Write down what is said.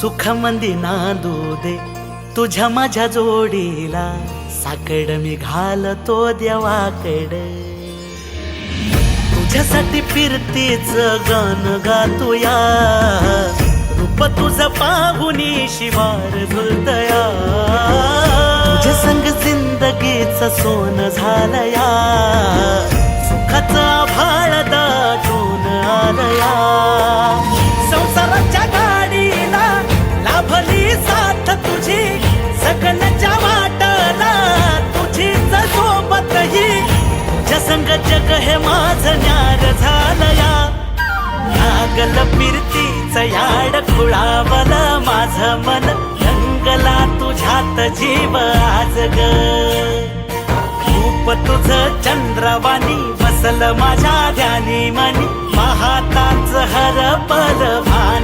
सुख मंदी नांदू दे तुझ्या माझ्या जोडीला, साकड मी घालतो देवाकड. तुझ्यासाठी फिरतीच गाण गातोया, रूप तुझं पाहुनी शिवार झुलतया. तुझ्या संग जिंदगीच सोन झालया, सुखाचा भाळ दाटून आलया. संसाराच्या गाडीला लाभली साथ तुझी, सगळ्याच्या वाटला तुझीच सोबत ही. तुझ्या संग जग हे माझं न्यार झालया, लागल फिरतीच याड खुळावल माझं मन. रंगला तुझ्यात जीव आज ग, रूप तुझं चंद्रवाणी बसल माझ्या ध्यानी मनी. महाताच हरपल भान